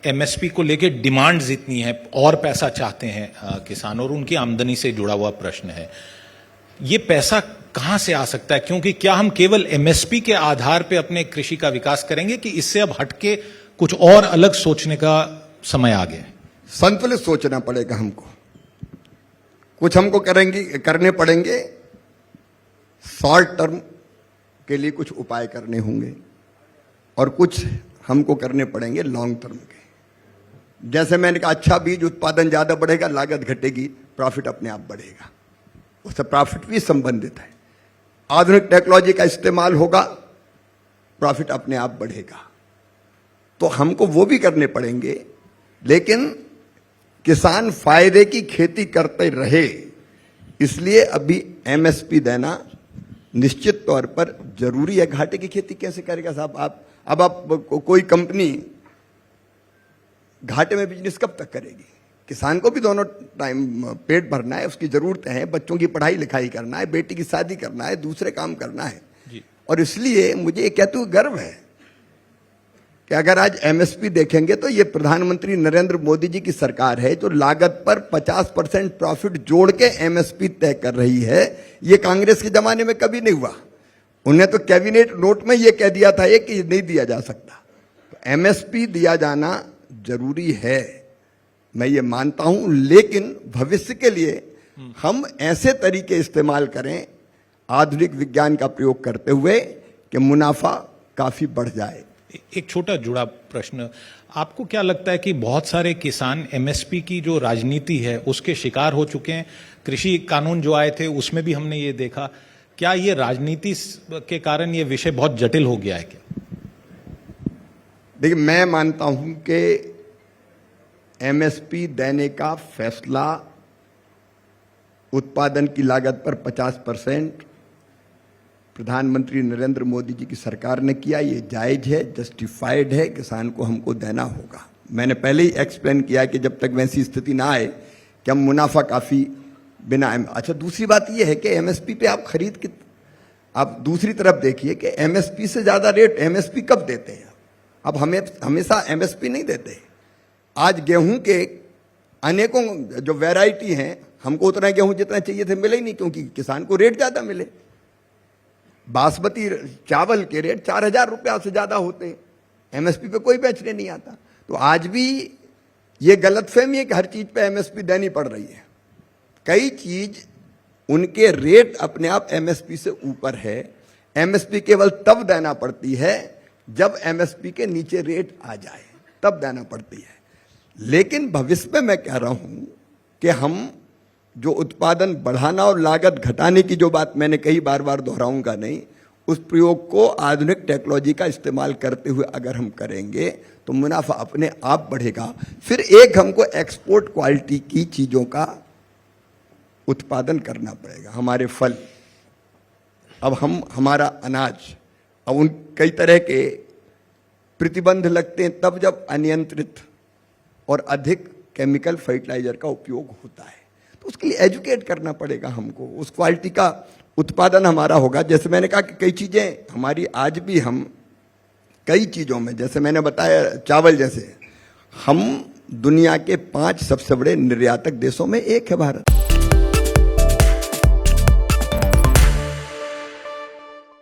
MSP को लेके demands इतनी है और पैसा चाहते हैं किसान और उनकी आमदनी से जुड़ा हुआ प्रश्न है, ये पैसा कहां से आ सकता है? क्योंकि क्या हम केवल एमएसपी के आधार पे अपने कृषि का विकास करेंगे कि इससे अब हटके कुछ और अलग सोचने का समय आ गया? संतुलित सोचना पड़ेगा हमको। कुछ हमको करने पड़ेंगे, शॉर्ट टर्म के लिए कुछ उपाय करने होंगे और कुछ हमको करने पड़ेंगे लॉन्ग टर्म के। जैसे मैंने कहा, अच्छा बीज उत्पादन ज्यादा बढ़ेगा, लागत घटेगी, प्रॉफिट अपने आप बढ़ेगा, उससे प्रॉफिट भी संबंधित है। आधुनिक टेक्नोलॉजी का इस्तेमाल होगा, प्रॉफिट अपने आप बढ़ेगा। तो हमको वो भी करने पड़ेंगे, लेकिन किसान फायदे की खेती करते रहे, इसलिए अभी एमएसपी देना निश्चित तौर पर जरूरी है। घाटे की खेती कैसे करेगा साहब? आप कोई कंपनी घाटे में बिजनेस कब तक करेगी? किसान को भी दोनों टाइम पेट भरना है, उसकी जरूरतें हैं, बच्चों की पढ़ाई लिखाई करना है, बेटी की शादी करना है, दूसरे काम करना है जी। और इसलिए मुझे ये कहते हुए गर्व है कि अगर आज एमएसपी देखेंगे तो ये प्रधानमंत्री नरेंद्र मोदी जी की सरकार है जो लागत पर 50% प्रॉफिट जोड़ के एमएसपी तय कर रही है। ये कांग्रेस के जमाने में कभी नहीं हुआ। उन्हें तो कैबिनेट नोट में ये कह दिया था कि नहीं दिया जा सकता। एमएसपी दिया जाना जरूरी है, मैं ये मानता हूं, लेकिन भविष्य के लिए हम ऐसे तरीके इस्तेमाल करें आधुनिक विज्ञान का प्रयोग करते हुए कि मुनाफा काफी बढ़ जाए। एक छोटा जुड़ा प्रश्न, आपको क्या लगता है कि बहुत सारे किसान एमएसपी की जो राजनीति है उसके शिकार हो चुके हैं? कृषि कानून जो आए थे उसमें भी हमने ये देखा, क्या ये राजनीति के कारण ये विषय बहुत जटिल हो गया है क्या? देखिए, मैं मानता हूं कि एमएसपी देने का फैसला उत्पादन की लागत पर 50% प्रधानमंत्री नरेंद्र मोदी जी की सरकार ने किया। ये जायज है, जस्टिफाइड है, किसान को हमको देना होगा। मैंने पहले ही एक्सप्लेन किया कि जब तक वैसी स्थिति ना आए कि हम मुनाफा काफी बिना। अच्छा, दूसरी बात यह है कि एमएसपी पे आप आप दूसरी तरफ देखिए कि एमएसपी से ज्यादा रेट एमएसपी कब देते हैं? अब हमें हमेशा एमएसपी नहीं देते। आज गेहूं के अनेकों जो वैरायटी हैं, हमको उतना गेहूं जितना चाहिए थे मिले ही नहीं, क्योंकि किसान को रेट ज्यादा मिले। बासमती चावल के रेट 4,000 रुपया से ज्यादा होते हैं, एमएसपी पे कोई बेचने नहीं आता। तो आज भी ये गलतफहमी है कि हर चीज पे एमएसपी देनी पड़ रही है। कई चीज उनके रेट अपने आप एमएसपी से ऊपर है। एमएसपी केवल तब देना पड़ती है जब एमएसपी के नीचे रेट आ जाए, तब देना पड़ती है। लेकिन भविष्य में मैं कह रहा हूं कि हम जो उत्पादन बढ़ाना और लागत घटाने की जो बात मैंने कई बार दोहराऊंगा नहीं, उस प्रयोग को आधुनिक टेक्नोलॉजी का इस्तेमाल करते हुए अगर हम करेंगे तो मुनाफा अपने आप बढ़ेगा। फिर एक हमको एक्सपोर्ट क्वालिटी की चीजों का उत्पादन करना पड़ेगा। हमारे फल, अब हमारा अनाज, अब उन कई तरह के प्रतिबंध लगते हैं तब जब अनियंत्रित और अधिक केमिकल फर्टिलाइजर का उपयोग होता है। तो उसके लिए एजुकेट करना पड़ेगा हमको, उस क्वालिटी का उत्पादन हमारा होगा। जैसे मैंने कहा कि कई चीजें हमारी आज भी हम कई चीजों में, जैसे मैंने बताया चावल जैसे, हम दुनिया के 5 सबसे बड़े निर्यातक देशों में एक है भारत।